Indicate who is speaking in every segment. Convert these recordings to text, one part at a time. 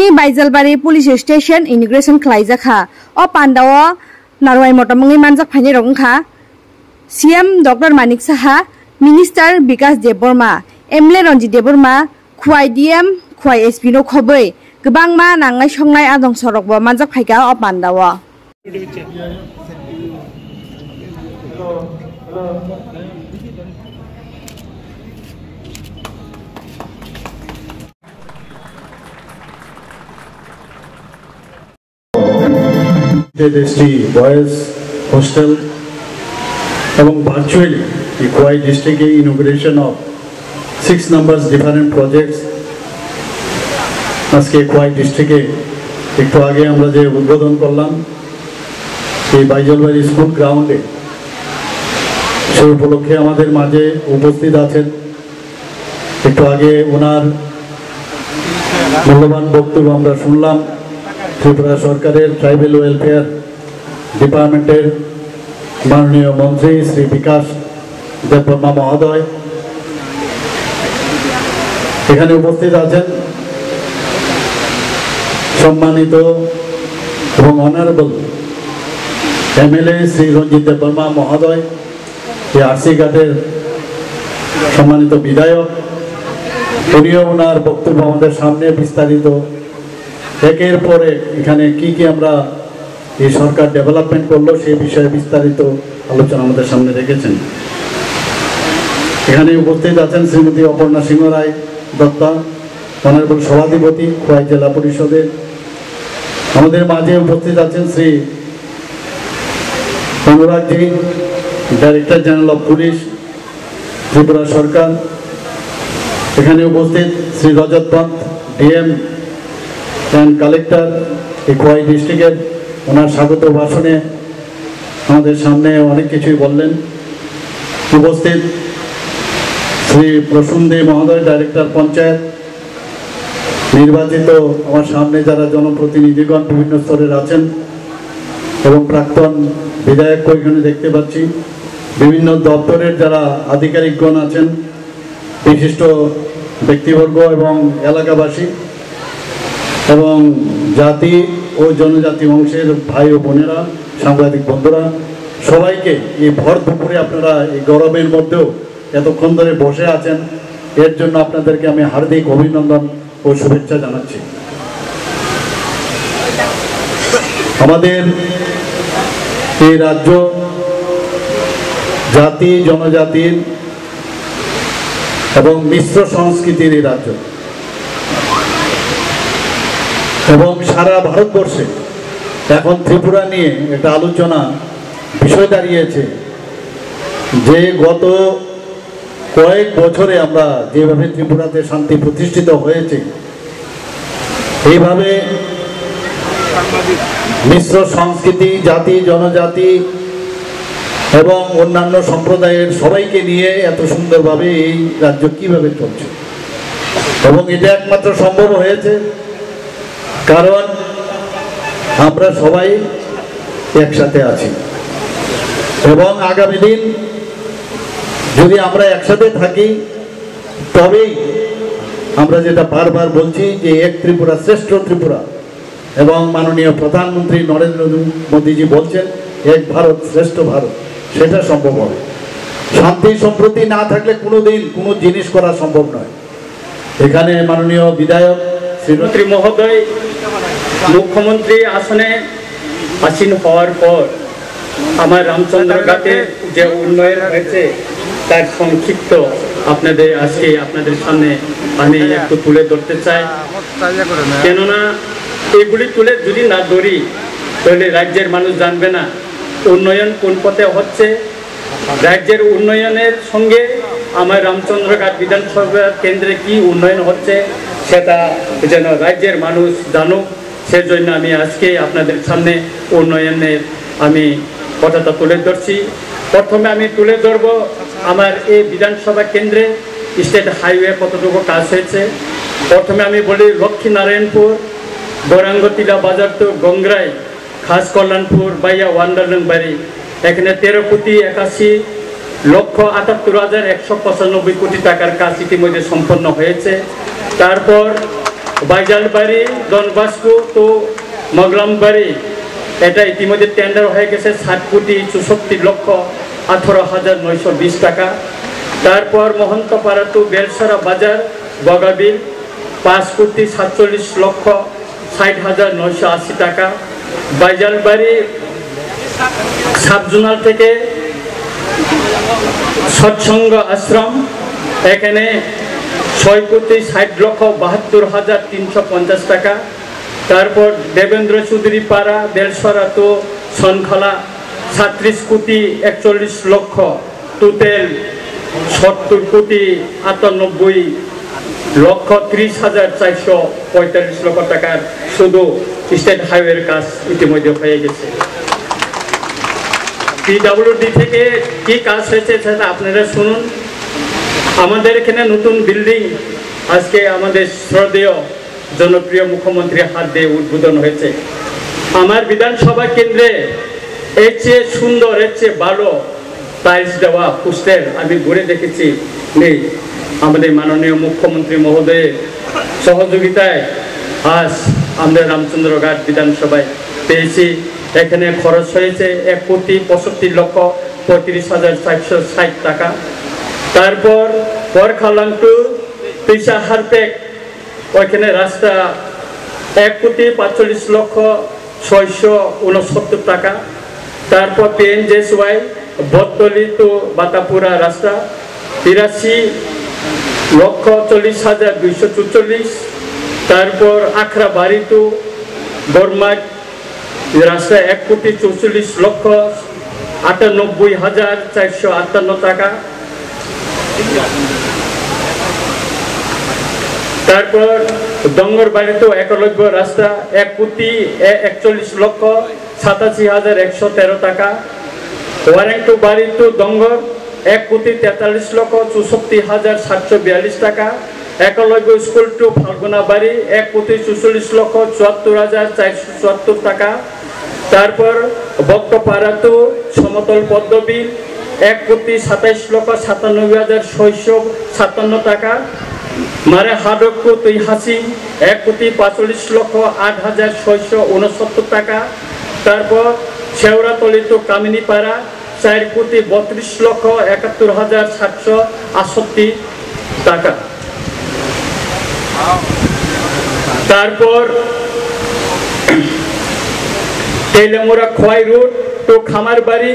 Speaker 1: Bini Baijalbari Police Station Immigration Klaijaka O Pandawa Narwai Motamangi Manjak Phani Rongkha CM Dr. Manik Saha Minister Bikas Deborma MLA Ranjit Deborma Khwai DM Khwai SP no Khoboi Gbangma Nangai Songnai Adong Sorokbo Manjak Phaika O Pandawa
Speaker 2: ST Boys Hostel এবং virtually the Khwai district inauguration of 6 numbers different projects আজকে Khwai district একটু আগে আমরা যে উদ্বোধন করলাম এই বাইজলবাড়ি school গ্রাউন্ডে সেই উপলক্ষে আমাদের মাঝে উপস্থিত আছেন একটু আগে ওনার মূল্যবান বক্তব্য আমরা শুনলাম ত্রিপুরা সরকারের ট্রাইবাল ওয়েলফেয়ার ডিপার্টমেন্টের মাননীয় মন্ত্রী শ্রী বিকাশ দেববর্মা মহোদয় এখানে উপস্থিত আছেন সম্মানিত এবং অনারেবল এমএলএ শ্রী রঞ্জিত দেববর্মা মহোদয় এই আরসি ঘাটের সম্মানিত বিধায়ক উনিও ওনার বক্তব্য আমাদের সামনে বিস্তারিত একের পরে এখানে কি কি আমরা এই সরকার ডেভেলপমেন্ট করলো সেই বিষয়ে বিস্তারিত আলোচনা আমাদের সামনে রেখেছেন এখানে উপস্থিত আছেন শ্রীমতী অপর্ণা সিংহ রায় দত্তা অনারেবল সভাধিপতি খোয়াই জেলা পরিষদের আমাদের মাঝে উপস্থিত আছেন Shri Anurag ji director general of police Tripura সরকার এখানে উপস্থিত Shri Rajat Panth DM and collector এই খোয়াই ডিস্ট্রিক্টের ওনার স্বাগত ভাষণে আমাদের সামনে অনেক কিছুই বললেন উপস্থিত শ্রী প্রসূন দে মহোদয় ডাইরেক্টর পঞ্চায়েত নির্বাচিত আমার সামনে যারা জনপ্রতিনিধিগণ বিভিন্ন স্তরের আছেন এবং প্রাক্তন বিধায়ক এখানে দেখতে পাচ্ছি বিভিন্ন দপ্তরের যারা আধিকারিকগণ আছেন বিশিষ্ট ব্যক্তিবর্গ এবং এলাকাবাসী এবং জাতি ও জনজাতি অংশের ভাই ও বোনেরা সাংবাদিক বন্ধুরা সবাইকে এই ভর দুপুরে আপনারা এই গরমের মধ্যেও এতক্ষণ ধরে বসে আছেন এর জন্য আপনাদেরকে আমি হার্দিক অভিনন্দন ও শুভেচ্ছা জানাচ্ছি আমাদের এই রাজ্য জাতি জনজাতির এবং মিশ্র সংস্কৃতির এই রাজ্য এবং সারা ভারতবর্ষে এখন ত্রিপুরা নিয়ে একটা আলোচনা বিষয় দাঁড়িয়েছে যে গত কয়েক বছরে আমরা যেভাবে ত্রিপুরাতে শান্তি প্রতিষ্ঠিত হয়েছে এইভাবে মিশ্র সংস্কৃতি জাতি জনজাতি এবং অন্যান্য সম্প্রদায়ের সবাইকে নিয়ে এত সুন্দরভাবে এই রাজ্য কিভাবে চলছে এবং এটা একমাত্র সম্ভব হয়েছে কারণ আমরা সবাই একসাথে আছি এবং আগামী দিন যদি আমরা একসাথে থাকি তবেই আমরা যেটা বারবার বলছি যে এক ত্রিপুরা শ্রেষ্ঠ ত্রিপুরা এবং মাননীয় প্রধানমন্ত্রী নরেন্দ্র মোদীজি বলছেন এক ভারত শ্রেষ্ঠ ভারত সেটা সম্ভব হবে শান্তি সম্প্রীতি না থাকলে কোনোদিন কোনো জিনিস করা সম্ভব নয় এখানে মাননীয় বিধায়ক শ্রীমতী মহোদয় মুখ্যমন্ত্রী আসনে আসীন হওয়ার পর আমার রামচন্দ্রঘাটে যে উন্নয়ন হয়েছে তার সংক্ষিপ্ত আপনাদের আজকে আপনাদের সামনে আমি একটু তুলে ধরতে চাই কেননা এগুলি তুলে যদি না ধরি তাহলে রাজ্যের মানুষ জানবে না উন্নয়ন কোন পথে হচ্ছে রাজ্যের উন্নয়নের সঙ্গে আমার রামচন্দ্রঘাট বিধানসভা কেন্দ্রে কি উন্নয়ন হচ্ছে সেটা যেন রাজ্যের মানুষ জানুক সেজন্য আমি আজকে আপনাদের সামনে উন্নয়নের আমি কথাটা তুলে ধরছি প্রথমে আমি তুলে ধরব আমার এই বিধানসভা কেন্দ্রে স্টেট হাইওয়ে কতটুকু কাজ হয়েছে প্রথমে আমি বলি লক্ষ্মীনারায়ণপুর গৌরাঙ্গতিলা বাজার তো গংরাই খাস কল্যাণপুর বাইয়া ওয়ান্ডারল্যান্ড বাড়ি এখানে 13,81,78,195 কোটি টাকার কাজ ইতিমধ্যে সম্পন্ন হয়েছে তারপর
Speaker 3: বাইজালবাড়ি, ডনবাস্কো তো মগলামবাড়ি, এটা ইতিমধ্যে টেন্ডার হয়ে গেছে 7,64,18,920 টাকা। তারপর মহন্তপাড়া টু বেলসরা বাজার বগাবিল 5,47,60,980 টাকা। বাইজালবাড়ি সাবজোনাল থেকে সৎসঙ্গ আশ্রম, এখানে 6,60,72,350 টাকা। তারপর দেবেন্দ্র চৌধুরী পাড়া বেলসরা তো সনখলা 37,41,00,000, টোটাল 70,98,30,445 টাকার শুধু স্টেট হাইওয়ের কাজ ইতিমধ্যে হয়ে গেছে। পিডব্লিউডি থেকে কি কাজ হয়েছে সেটা আপনারা শুনুন। আমাদের এখানে নতুন বিল্ডিং আজকে আমাদের শ্রদ্ধেয় জনপ্রিয় মুখ্যমন্ত্রীর হাত দিয়ে উদ্বোধন হয়েছে। আমার বিধানসভা কেন্দ্রে এর চেয়ে সুন্দর, এর চেয়ে ভালো টাইলস দেওয়া পোস্টার আমি ঘুরে দেখেছি নেই। আমাদের মাননীয় মুখ্যমন্ত্রী মহোদয়ের সহযোগিতায় আজ আমরা রামচন্দ্রঘাট বিধানসভায় পেয়েছি। এখানে খরচ হয়েছে 1,65,35,460 টাকা। তারপর বরখালাং টু পিসাহারপেক ওইখানে রাস্তা 1,45,669 টাকা। তারপর PNJSY বটতলি টু বাতাপুরা রাস্তা 83,40,244। তারপর আখড়াবাড়ি টু বরমাট রাস্তা 1,64,98,458 টাকা। তারপর ডঙ্গরবাড়ি টু একলব্য রাস্তা 1,41,87,113 টাকা। ওয়ারেন্টু বাড়ি টু ডঙ্গর 1,43,64,742 টাকা। একলব্য স্কুল টু ফাল্গুনাবাড়ি 1,44,74,474 টাকা। তারপর বক্তপাড়া টু সমতল পদ্মবিল 1,27,97,657 টাকা। মারে হাডক টু তুইহাসি 1,45,08,669 টাকা। তারপর শেওড়াতলি টু কামিনীপাড়া 4,32,71,768 টাকা। তারপর তেলেমুরা খোয়াই রোড টু খামারবাড়ি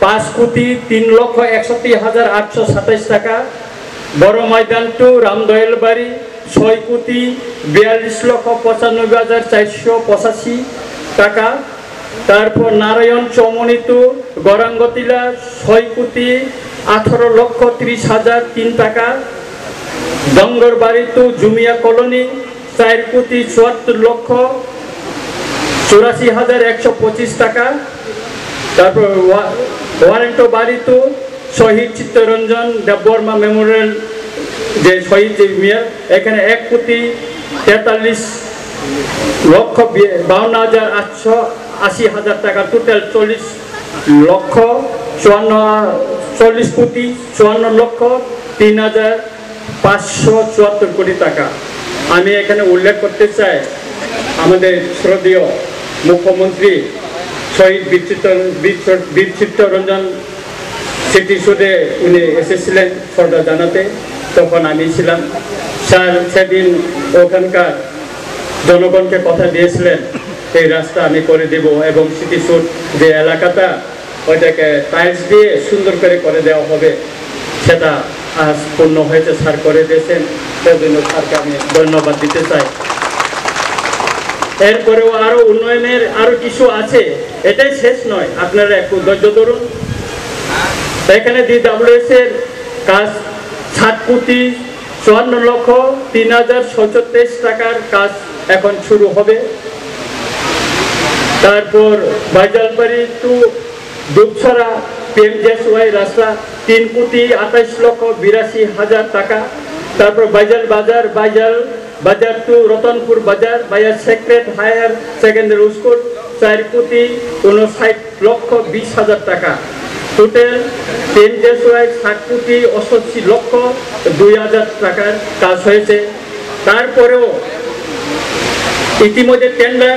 Speaker 3: 5,03,61,827 টাকা। বড় ময়দান টু রামদয়াল বাড়ি 6,42,95,485 টাকা। তারপর নারায়ণ চৌমনি টু গরাঙ্গতিলা 6,18,30,003 টাকা। ডঙ্গর বাড়ি টু জুমিয়া কলোনি 4,74,84,125 টাকা। তারপর ওয়ারেন্টো বাড়ি টু শহীদ চিত্তরঞ্জন দেববর্মা মেমোরিয়াল যে শহীদ মিয়ার, এখানে 1,43,52,880 টাকা। টোটাল 40,54,54,03,574 টাকা। আমি এখানে উল্লেখ করতে চাই আমাদের শ্রদ্ধেয় মুখ্যমন্ত্রী শহীদ বীর চিত্তরঞ্জন স্মৃতিসৌধে উনি এসেছিলেন শ্রদ্ধা জানাতে, তখন আমি ছিলাম। স্যার সেদিন ওখানকার জনগণকে কথা দিয়েছিলেন এই রাস্তা আমি করে দেব এবং স্মৃতিসৌধ যে এলাকাটা ওইটাকে টাইলস দিয়ে সুন্দর করে দেওয়া হবে, সেটা আজ পূর্ণ হয়েছে। স্যার করে দিয়েছেন, সেই জন্য স্যারকে আমি ধন্যবাদ দিতে চাই। এরপরেও আরো উন্নয়নের আরো কিছু আছে, এটাই শেষ নয়, আপনারা একটু ধৈর্য ধরুন। এখানে DWS এর কাজ 7,54,03,037 টাকার কাজ এখন শুরু হবে। তারপর বাইজালবাড়ি টু দুপছড়া PNJSY রাস্তা 3,28,82,000 টাকা। তারপর বাইজাল বাজার টু রতনপুর বাজার বাজার সেক্রেট হায়ার সেকেন্ডারি স্কুল 4,59,20,000 টাকা। টোটাল PNJSY 7,80,02,000 টাকার কাজ হয়েছে। তারপরেও ইতিমধ্যে টেন্ডার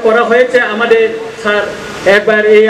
Speaker 3: করা হয়েছে আমাদের স্যার একবার এই